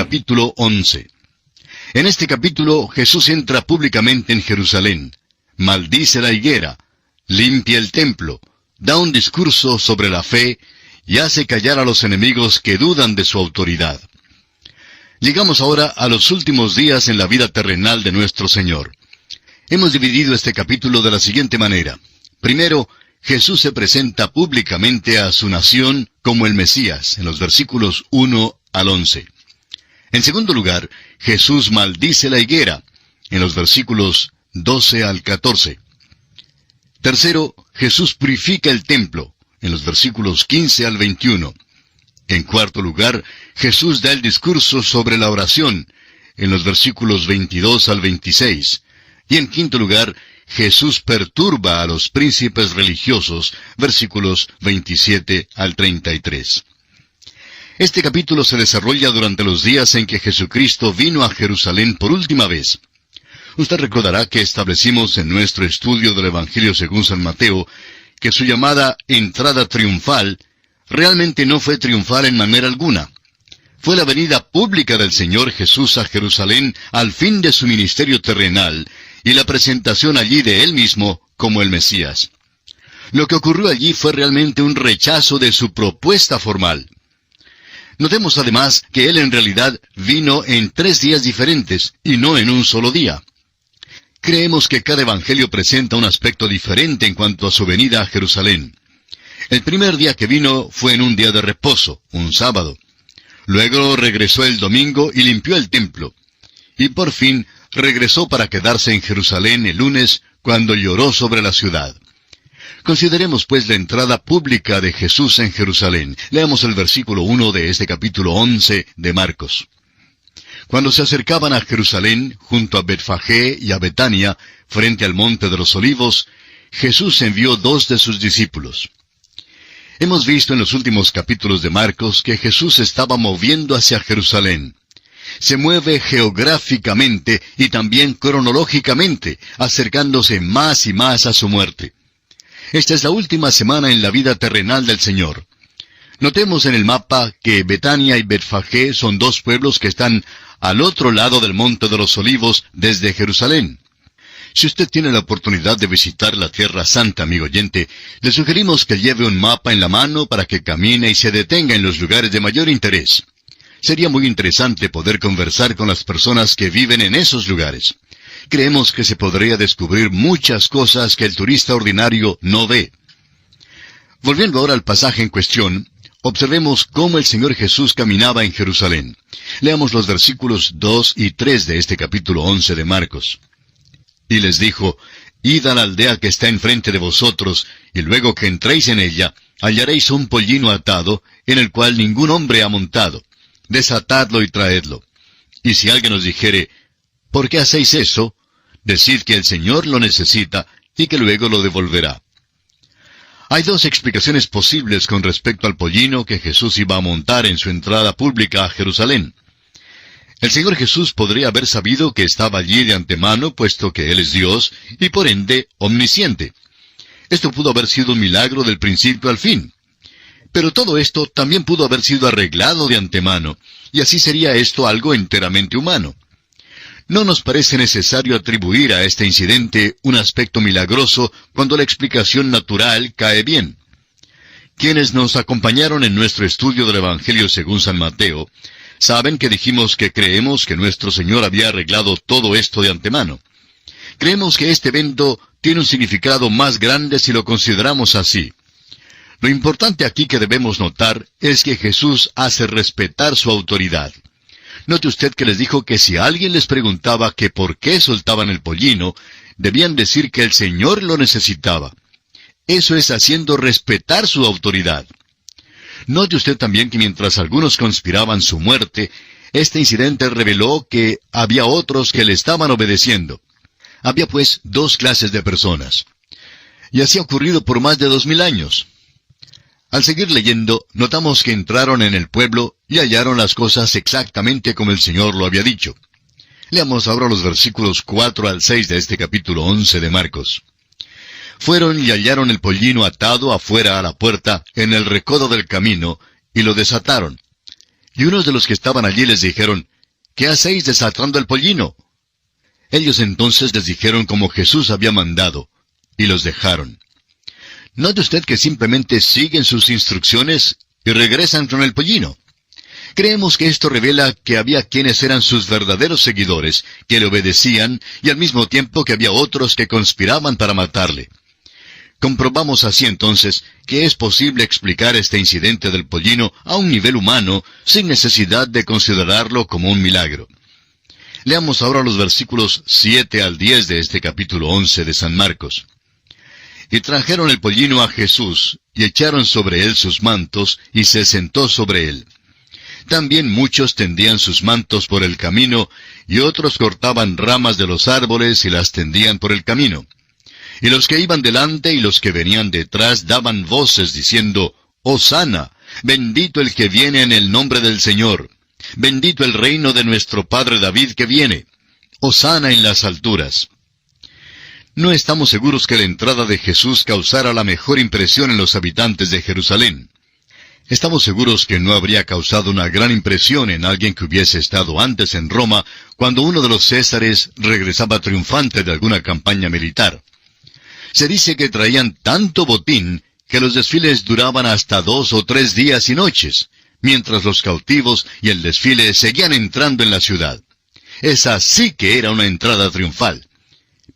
capítulo 11. En este capítulo Jesús entra públicamente en Jerusalén, maldice la higuera, limpia el templo, da un discurso sobre la fe y hace callar a los enemigos que dudan de su autoridad. Llegamos ahora a los últimos días en la vida terrenal de nuestro Señor. Hemos dividido este capítulo de la siguiente manera. Primero, Jesús se presenta públicamente a su nación como el Mesías, en los versículos 1 al 11. En segundo lugar, Jesús maldice la higuera, en los versículos 12 al 14. Tercero, Jesús purifica el templo, en los versículos 15 al 21. En cuarto lugar, Jesús da el discurso sobre la oración, en los versículos 22 al 26. Y en quinto lugar, Jesús perturba a los príncipes religiosos, versículos 27 al 33. Este capítulo se desarrolla durante los días en que Jesucristo vino a Jerusalén por última vez. Usted recordará que establecimos en nuestro estudio del Evangelio según San Mateo que su llamada entrada triunfal realmente no fue triunfal en manera alguna. Fue la venida pública del Señor Jesús a Jerusalén al fin de su ministerio terrenal y la presentación allí de Él mismo como el Mesías. Lo que ocurrió allí fue realmente un rechazo de su propuesta formal. Notemos además que Él en realidad vino en 3 días diferentes y no en un solo día. Creemos que cada evangelio presenta un aspecto diferente en cuanto a su venida a Jerusalén. El primer día que vino fue en un día de reposo, un sábado. Luego regresó el domingo y limpió el templo. Y por fin regresó para quedarse en Jerusalén el lunes, cuando lloró sobre la ciudad. Consideremos pues la entrada pública de Jesús en Jerusalén. Leamos el versículo 1 de este capítulo 11 de Marcos. Cuando se acercaban a Jerusalén, junto a Betfagé y a Betania, frente al monte de los Olivos, Jesús envió 2 de sus discípulos. Hemos visto en los últimos capítulos de Marcos que Jesús estaba moviendo hacia Jerusalén. Se mueve geográficamente y también cronológicamente, acercándose más y más a su muerte. Esta es la última semana en la vida terrenal del Señor. Notemos en el mapa que Betania y Betfagé son 2 pueblos que están al otro lado del Monte de los Olivos desde Jerusalén. Si usted tiene la oportunidad de visitar la Tierra Santa, amigo oyente, le sugerimos que lleve un mapa en la mano para que camine y se detenga en los lugares de mayor interés. Sería muy interesante poder conversar con las personas que viven en esos lugares. Creemos que se podría descubrir muchas cosas que el turista ordinario no ve. Volviendo ahora al pasaje en cuestión, observemos cómo el Señor Jesús caminaba en Jerusalén. Leamos los versículos 2 y 3 de este capítulo 11 de Marcos. Y les dijo, «Id a la aldea que está enfrente de vosotros, y luego que entréis en ella, hallaréis un pollino atado, en el cual ningún hombre ha montado. Desatadlo y traedlo. Y si alguien os dijere, ¿por qué hacéis eso?, decid que el Señor lo necesita, y que luego lo devolverá». Hay 2 explicaciones posibles con respecto al pollino que Jesús iba a montar en su entrada pública a Jerusalén. El Señor Jesús podría haber sabido que estaba allí de antemano, puesto que Él es Dios, y por ende, omnisciente. Esto pudo haber sido un milagro del principio al fin. Pero todo esto también pudo haber sido arreglado de antemano, y así sería esto algo enteramente humano. No nos parece necesario atribuir a este incidente un aspecto milagroso cuando la explicación natural cae bien. Quienes nos acompañaron en nuestro estudio del Evangelio según San Mateo, saben que dijimos que creemos que nuestro Señor había arreglado todo esto de antemano. Creemos que este evento tiene un significado más grande si lo consideramos así. Lo importante aquí que debemos notar es que Jesús hace respetar su autoridad. Note usted que les dijo que si alguien les preguntaba que por qué soltaban el pollino, debían decir que el Señor lo necesitaba. Eso es haciendo respetar su autoridad. Note usted también que mientras algunos conspiraban su muerte, este incidente reveló que había otros que le estaban obedeciendo. Había pues 2 clases de personas. Y así ha ocurrido por más de 2000 años. Al seguir leyendo, notamos que entraron en el pueblo y hallaron las cosas exactamente como el Señor lo había dicho. Leamos ahora los versículos 4 al 6 de este capítulo 11 de Marcos. Fueron y hallaron el pollino atado afuera a la puerta, en el recodo del camino, y lo desataron. Y unos de los que estaban allí les dijeron, ¿qué hacéis desatando el pollino? Ellos entonces les dijeron como Jesús había mandado, y los dejaron. Note usted que simplemente siguen sus instrucciones y regresan con el pollino. Creemos que esto revela que había quienes eran sus verdaderos seguidores, que le obedecían, y al mismo tiempo que había otros que conspiraban para matarle. Comprobamos así entonces que es posible explicar este incidente del pollino a un nivel humano sin necesidad de considerarlo como un milagro. Leamos ahora los versículos 7 al 10 de este capítulo 11 de San Marcos. Y trajeron el pollino a Jesús, y echaron sobre él sus mantos, y se sentó sobre él. También muchos tendían sus mantos por el camino, y otros cortaban ramas de los árboles y las tendían por el camino. Y los que iban delante y los que venían detrás daban voces diciendo, Hosana, bendito el que viene en el nombre del Señor. Bendito el reino de nuestro padre David que viene. Hosana en las alturas. No estamos seguros que la entrada de Jesús causara la mejor impresión en los habitantes de Jerusalén. Estamos seguros que no habría causado una gran impresión en alguien que hubiese estado antes en Roma cuando uno de los césares regresaba triunfante de alguna campaña militar. Se dice que traían tanto botín que los desfiles duraban hasta 2 o 3 días y noches, mientras los cautivos y el desfile seguían entrando en la ciudad. Esa sí que era una entrada triunfal.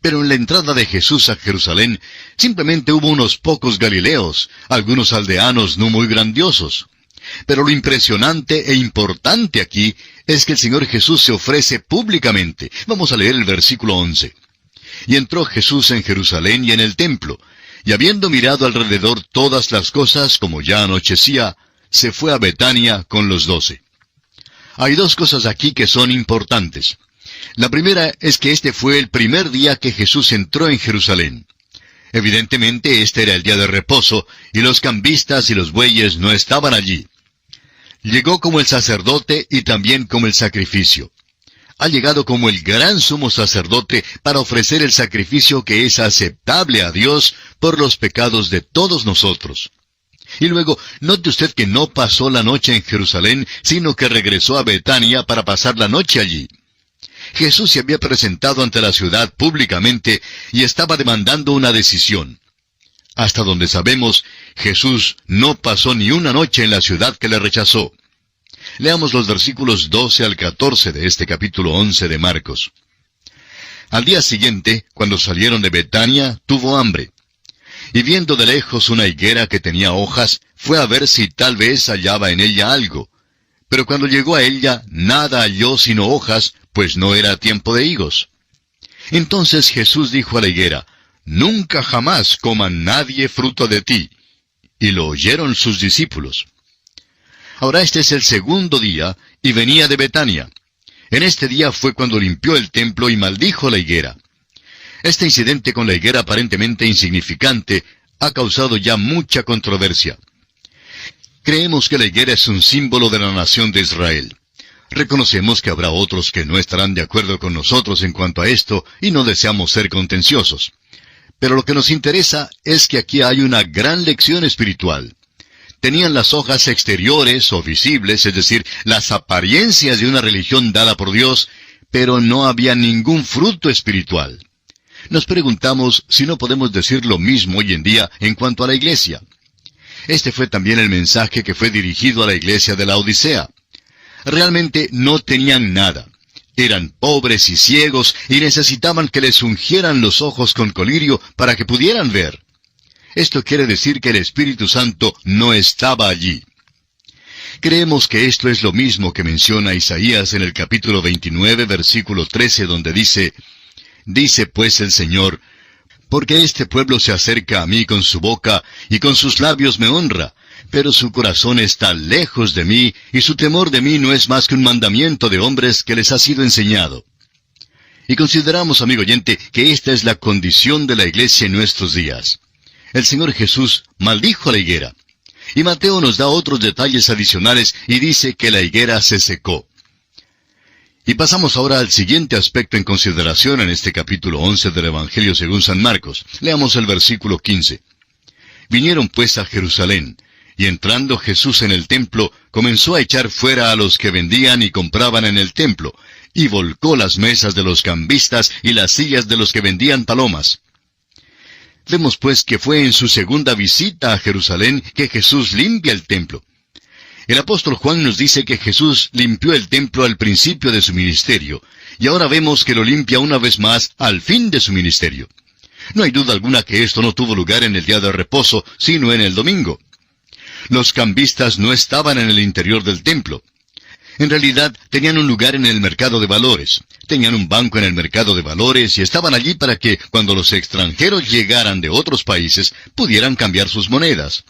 Pero en la entrada de Jesús a Jerusalén, simplemente hubo unos pocos galileos, algunos aldeanos no muy grandiosos. Pero lo impresionante e importante aquí es que el Señor Jesús se ofrece públicamente. Vamos a leer el versículo 11. Y entró Jesús en Jerusalén y en el templo, y habiendo mirado alrededor todas las cosas, como ya anochecía, se fue a Betania con los 12. Hay 2 cosas aquí que son importantes. La primera es que este fue el primer día que Jesús entró en Jerusalén. Evidentemente este era el día de reposo, y los cambistas y los bueyes no estaban allí. Llegó como el sacerdote y también como el sacrificio. Ha llegado como el gran sumo sacerdote para ofrecer el sacrificio que es aceptable a Dios por los pecados de todos nosotros. Y luego, note usted que no pasó la noche en Jerusalén, sino que regresó a Betania para pasar la noche allí. Jesús se había presentado ante la ciudad públicamente y estaba demandando una decisión. Hasta donde sabemos, Jesús no pasó ni una noche en la ciudad que le rechazó. Leamos los versículos 12 al 14 de este capítulo 11 de Marcos. Al día siguiente, cuando salieron de Betania, tuvo hambre. Y viendo de lejos una higuera que tenía hojas, fue a ver si tal vez hallaba en ella algo. Pero cuando llegó a ella, nada halló sino hojas, pues no era tiempo de higos. Entonces Jesús dijo a la higuera, Nunca jamás coma nadie fruto de ti. Y lo oyeron sus discípulos. Ahora este es el segundo día, y venía de Betania. En este día fue cuando limpió el templo y maldijo la higuera. Este incidente con la higuera aparentemente insignificante ha causado ya mucha controversia. Creemos que la higuera es un símbolo de la nación de Israel. Reconocemos que habrá otros que no estarán de acuerdo con nosotros en cuanto a esto y no deseamos ser contenciosos. Pero lo que nos interesa es que aquí hay una gran lección espiritual. Tenían las hojas exteriores o visibles, es decir, las apariencias de una religión dada por Dios, pero no había ningún fruto espiritual. Nos preguntamos si no podemos decir lo mismo hoy en día en cuanto a la iglesia. Este fue también el mensaje que fue dirigido a la iglesia de la Odisea. Realmente no tenían nada. Eran pobres y ciegos y necesitaban que les ungieran los ojos con colirio para que pudieran ver. Esto quiere decir que el Espíritu Santo no estaba allí. Creemos que esto es lo mismo que menciona Isaías en el capítulo 29, versículo 13, donde dice, Dice pues el Señor, porque este pueblo se acerca a mí con su boca y con sus labios me honra, pero su corazón está lejos de mí y su temor de mí no es más que un mandamiento de hombres que les ha sido enseñado. Y consideramos, amigo oyente, que esta es la condición de la iglesia en nuestros días. El Señor Jesús maldijo a la higuera. Y Mateo nos da otros detalles adicionales y dice que la higuera se secó. Y pasamos ahora al siguiente aspecto en consideración en este capítulo 11 del Evangelio según San Marcos. Leamos el versículo 15. Vinieron pues a Jerusalén, Y entrando Jesús en el templo, comenzó a echar fuera a los que vendían y compraban en el templo, y volcó las mesas de los cambistas y las sillas de los que vendían palomas. Vemos pues que fue en su segunda visita a Jerusalén que Jesús limpia el templo. El apóstol Juan nos dice que Jesús limpió el templo al principio de su ministerio, y ahora vemos que lo limpia una vez más al fin de su ministerio. No hay duda alguna que esto no tuvo lugar en el día de reposo, sino en el domingo. Los cambistas no estaban en el interior del templo. En realidad, tenían un lugar en el mercado de valores. Tenían un banco en el mercado de valores y estaban allí para que, cuando los extranjeros llegaran de otros países, pudieran cambiar sus monedas.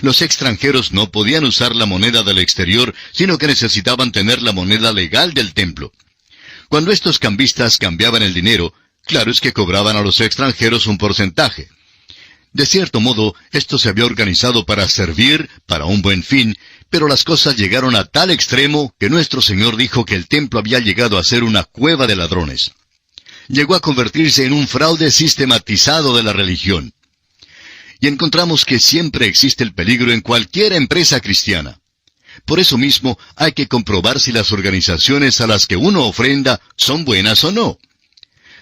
Los extranjeros no podían usar la moneda del exterior, sino que necesitaban tener la moneda legal del templo. Cuando estos cambistas cambiaban el dinero, claro es que cobraban a los extranjeros un porcentaje. De cierto modo, esto se había organizado para servir, para un buen fin, pero las cosas llegaron a tal extremo que nuestro Señor dijo que el templo había llegado a ser una cueva de ladrones. Llegó a convertirse en un fraude sistematizado de la religión. Y encontramos que siempre existe el peligro en cualquier empresa cristiana. Por eso mismo hay que comprobar si las organizaciones a las que uno ofrenda son buenas o no.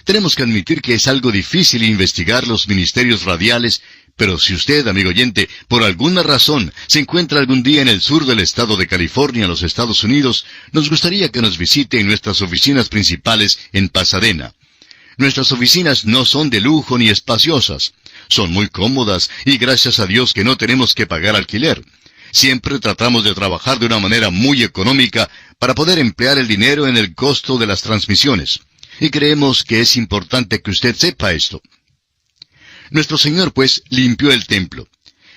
Tenemos que admitir que es algo difícil investigar los ministerios radiales, pero si usted, amigo oyente, por alguna razón se encuentra algún día en el sur del estado de California, en los Estados Unidos, nos gustaría que nos visite en nuestras oficinas principales en Pasadena. Nuestras oficinas no son de lujo ni espaciosas. Son muy cómodas y gracias a Dios que no tenemos que pagar alquiler. Siempre tratamos de trabajar de una manera muy económica para poder emplear el dinero en el costo de las transmisiones. Y creemos que es importante que usted sepa esto. Nuestro Señor, pues, limpió el templo.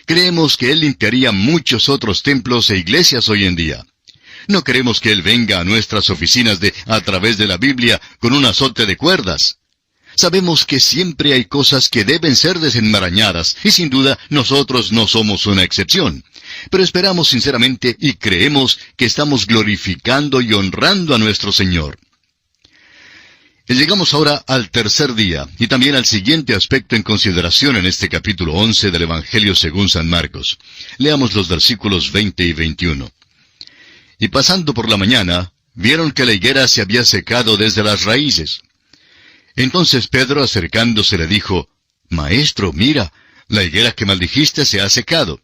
Creemos que Él limpiaría muchos otros templos e iglesias hoy en día. No queremos que Él venga a nuestras oficinas a través de la Biblia con un azote de cuerdas. Sabemos que siempre hay cosas que deben ser desenmarañadas, y sin duda nosotros no somos una excepción. Pero esperamos sinceramente y creemos que estamos glorificando y honrando a nuestro Señor. Y llegamos ahora al tercer día, y también al siguiente aspecto en consideración en este capítulo 11 del Evangelio según San Marcos. Leamos los versículos 20 y 21. Y pasando por la mañana, vieron que la higuera se había secado desde las raíces. Entonces Pedro, acercándose, le dijo, «Maestro, mira, la higuera que maldijiste se ha secado».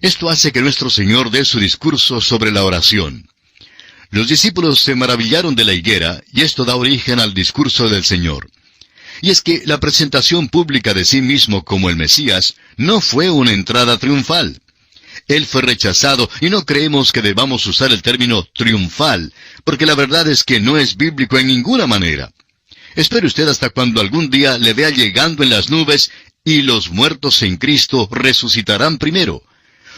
Esto hace que nuestro Señor dé su discurso sobre la oración. Los discípulos se maravillaron de la higuera, y esto da origen al discurso del Señor. Y es que la presentación pública de sí mismo como el Mesías no fue una entrada triunfal. Él fue rechazado, y no creemos que debamos usar el término triunfal, porque la verdad es que no es bíblico en ninguna manera. Espere usted hasta cuando algún día le vea llegando en las nubes, y los muertos en Cristo resucitarán primero.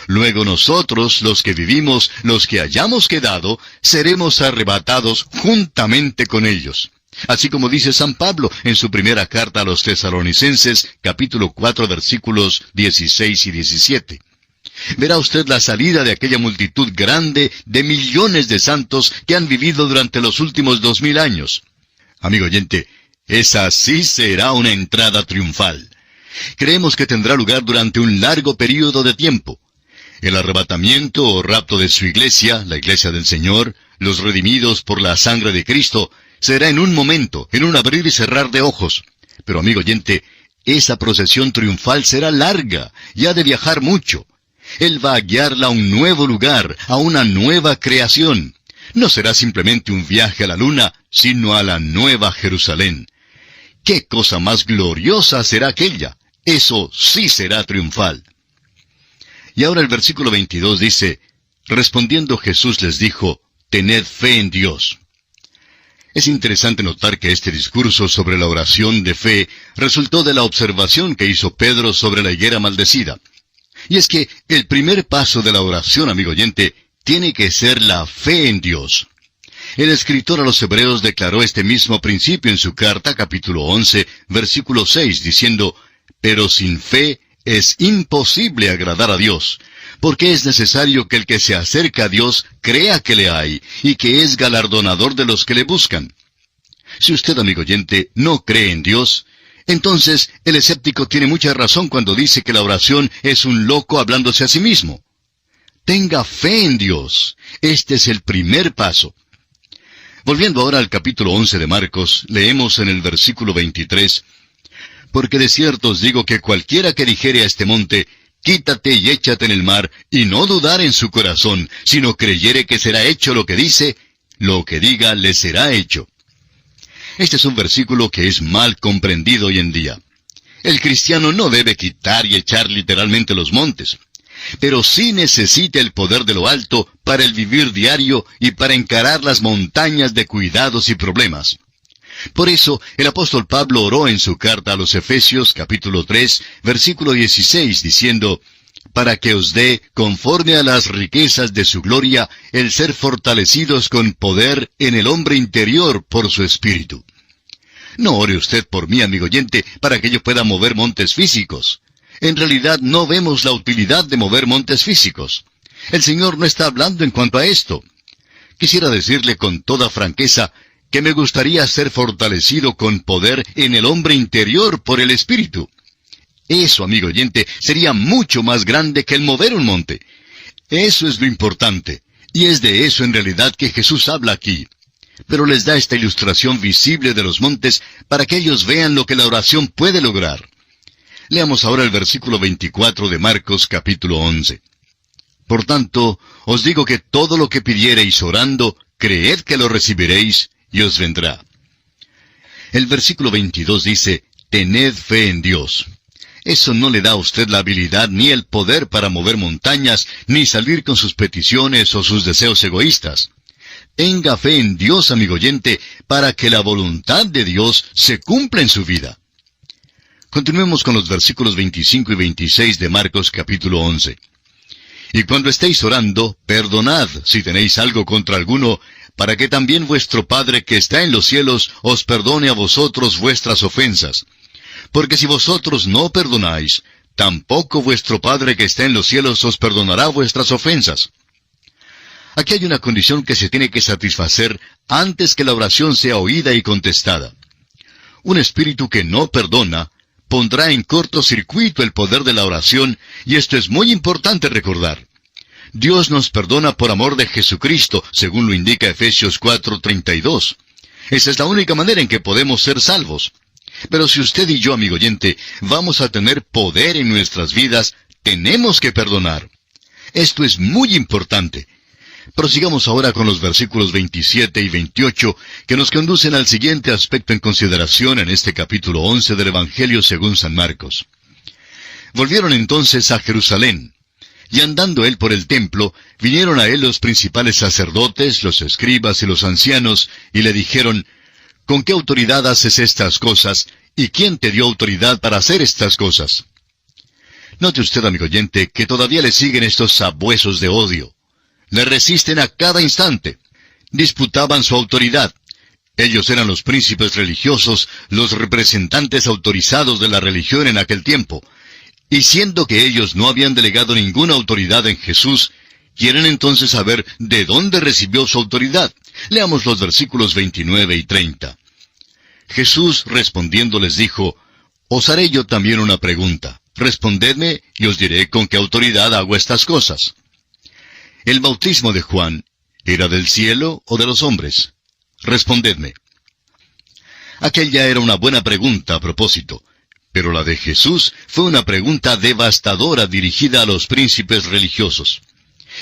Luego nosotros, los que vivimos, los que hayamos quedado, seremos arrebatados juntamente con ellos. Así como dice San Pablo en su primera carta a los Tesalonicenses, capítulo 4, versículos 16 y 17. Verá usted la salida de aquella multitud grande de millones de santos que han vivido durante los últimos 2000 años. Amigo oyente, esa sí será una entrada triunfal. Creemos que tendrá lugar durante un largo período de tiempo. El arrebatamiento o rapto de su iglesia, la iglesia del Señor, los redimidos por la sangre de Cristo, será en un momento, en un abrir y cerrar de ojos. Pero amigo oyente, esa procesión triunfal será larga y ha de viajar mucho. Él va a guiarla a un nuevo lugar, a una nueva creación. No será simplemente un viaje a la luna, sino a la nueva Jerusalén. ¡Qué cosa más gloriosa será aquella! Eso sí será triunfal. Y ahora el versículo 22 dice, respondiendo Jesús les dijo, tened fe en Dios. Es interesante notar que este discurso sobre la oración de fe resultó de la observación que hizo Pedro sobre la higuera maldecida. Y es que el primer paso de la oración, amigo oyente, tiene que ser la fe en Dios. El escritor a los Hebreos declaró este mismo principio en su carta, capítulo 11, versículo 6, diciendo, pero sin fe es imposible agradar a Dios, porque es necesario que el que se acerca a Dios crea que le hay, y que es galardonador de los que le buscan. Si usted, amigo oyente, no cree en Dios, Entonces, el escéptico tiene mucha razón cuando dice que la oración es un loco hablándose a sí mismo. Tenga fe en Dios. Este es el primer paso. Volviendo ahora al capítulo 11 de Marcos, leemos en el versículo 23, «Porque de cierto os digo que cualquiera que dijere a este monte, quítate y échate en el mar, y no dudar en su corazón, sino creyere que será hecho lo que dice, lo que diga le será hecho». Este es un versículo que es mal comprendido hoy en día. El cristiano no debe quitar y echar literalmente los montes, pero sí necesita el poder de lo alto para el vivir diario y para encarar las montañas de cuidados y problemas. Por eso, el apóstol Pablo oró en su carta a los Efesios, capítulo 3, versículo 16, diciendo, «Para que os dé, conforme a las riquezas de su gloria, el ser fortalecidos con poder en el hombre interior por su espíritu». No ore usted por mí, amigo oyente, para que yo pueda mover montes físicos. En realidad no vemos la utilidad de mover montes físicos. El Señor no está hablando en cuanto a esto. Quisiera decirle con toda franqueza que me gustaría ser fortalecido con poder en el hombre interior por el Espíritu. Eso, amigo oyente, sería mucho más grande que el mover un monte. Eso es lo importante, y es de eso en realidad que Jesús habla aquí. Pero les da esta ilustración visible de los montes para que ellos vean lo que la oración puede lograr. Leamos ahora el versículo 24 de Marcos capítulo 11. «Por tanto, os digo que todo lo que pidiereis orando, creed que lo recibiréis, y os vendrá». El versículo 22 dice, «Tened fe en Dios». Eso no le da a usted la habilidad ni el poder para mover montañas, ni salir con sus peticiones o sus deseos egoístas. Tenga fe en Dios, amigo oyente, para que la voluntad de Dios se cumpla en su vida. Continuemos con los versículos 25 y 26 de Marcos capítulo 11. «Y cuando estéis orando, perdonad si tenéis algo contra alguno, para que también vuestro Padre que está en los cielos os perdone a vosotros vuestras ofensas. Porque si vosotros no perdonáis, tampoco vuestro Padre que está en los cielos os perdonará vuestras ofensas». Aquí hay una condición que se tiene que satisfacer antes que la oración sea oída y contestada. Un espíritu que no perdona pondrá en cortocircuito el poder de la oración, y esto es muy importante recordar. Dios nos perdona por amor de Jesucristo, según lo indica Efesios 4:32. Esa es la única manera en que podemos ser salvos. Pero si usted y yo, amigo oyente, vamos a tener poder en nuestras vidas, tenemos que perdonar. Esto es muy importante. Prosigamos ahora con los versículos 27 y 28, que nos conducen al siguiente aspecto en consideración en este capítulo 11 del Evangelio según San Marcos. «Volvieron entonces a Jerusalén, y andando él por el templo, vinieron a él los principales sacerdotes, los escribas y los ancianos, y le dijeron, ¿con qué autoridad haces estas cosas, y quién te dio autoridad para hacer estas cosas?» Note usted, amigo oyente, que todavía le siguen estos sabuesos de odio. Le resisten a cada instante. Disputaban su autoridad. Ellos eran los príncipes religiosos, los representantes autorizados de la religión en aquel tiempo. Y siendo que ellos no habían delegado ninguna autoridad en Jesús, quieren entonces saber de dónde recibió su autoridad. Leamos los versículos 29 y 30. Jesús respondiendo les dijo, «Os haré yo también una pregunta. Respondedme y os diré con qué autoridad hago estas cosas. ¿El bautismo de Juan era del cielo o de los hombres? Respondedme». Aquella era una buena pregunta a propósito, pero la de Jesús fue una pregunta devastadora dirigida a los príncipes religiosos.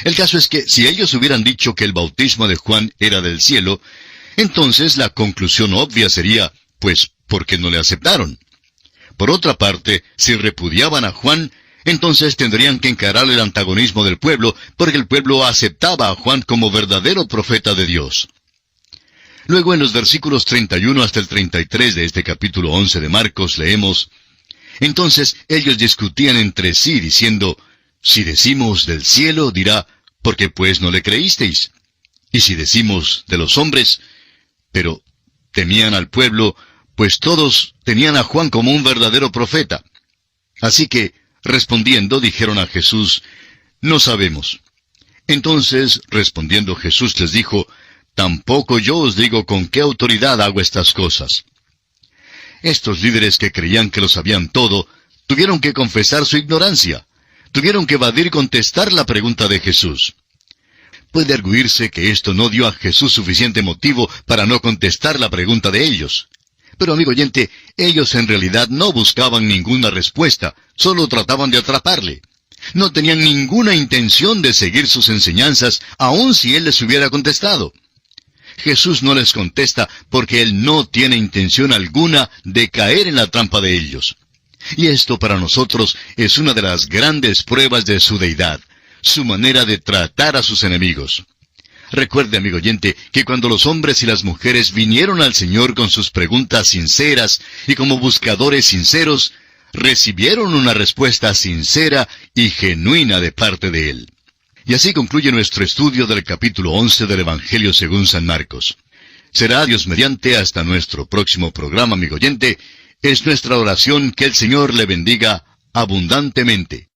El caso es que si ellos hubieran dicho que el bautismo de Juan era del cielo, entonces la conclusión obvia sería, pues, ¿por qué no le aceptaron? Por otra parte, si repudiaban a Juan, entonces tendrían que encarar el antagonismo del pueblo, porque el pueblo aceptaba a Juan como verdadero profeta de Dios. Luego en los versículos 31 hasta el 33 de este capítulo 11 de Marcos leemos, «Entonces ellos discutían entre sí, diciendo, si decimos del cielo, dirá, ¿por qué pues no le creísteis? Y si decimos de los hombres, pero temían al pueblo, pues todos tenían a Juan como un verdadero profeta. Así que, respondiendo, dijeron a Jesús, no sabemos. Entonces, respondiendo Jesús les dijo, tampoco yo os digo con qué autoridad hago estas cosas. Estos líderes que creían que lo sabían todo, tuvieron que confesar su ignorancia. Tuvieron que evadir contestar la pregunta de Jesús. Puede arguirse que esto no dio a Jesús suficiente motivo para no contestar la pregunta de ellos. Pero, amigo oyente, ellos en realidad no buscaban ninguna respuesta, solo trataban de atraparle. No tenían ninguna intención de seguir sus enseñanzas, aun si Él les hubiera contestado. Jesús no les contesta porque Él no tiene intención alguna de caer en la trampa de ellos. Y esto para nosotros es una de las grandes pruebas de su deidad, su manera de tratar a sus enemigos. Recuerde, amigo oyente, que cuando los hombres y las mujeres vinieron al Señor con sus preguntas sinceras y como buscadores sinceros, recibieron una respuesta sincera y genuina de parte de Él. Y así concluye nuestro estudio del capítulo 11 del Evangelio según San Marcos. Será Dios mediante hasta nuestro próximo programa, amigo oyente. Es nuestra oración que el Señor le bendiga abundantemente.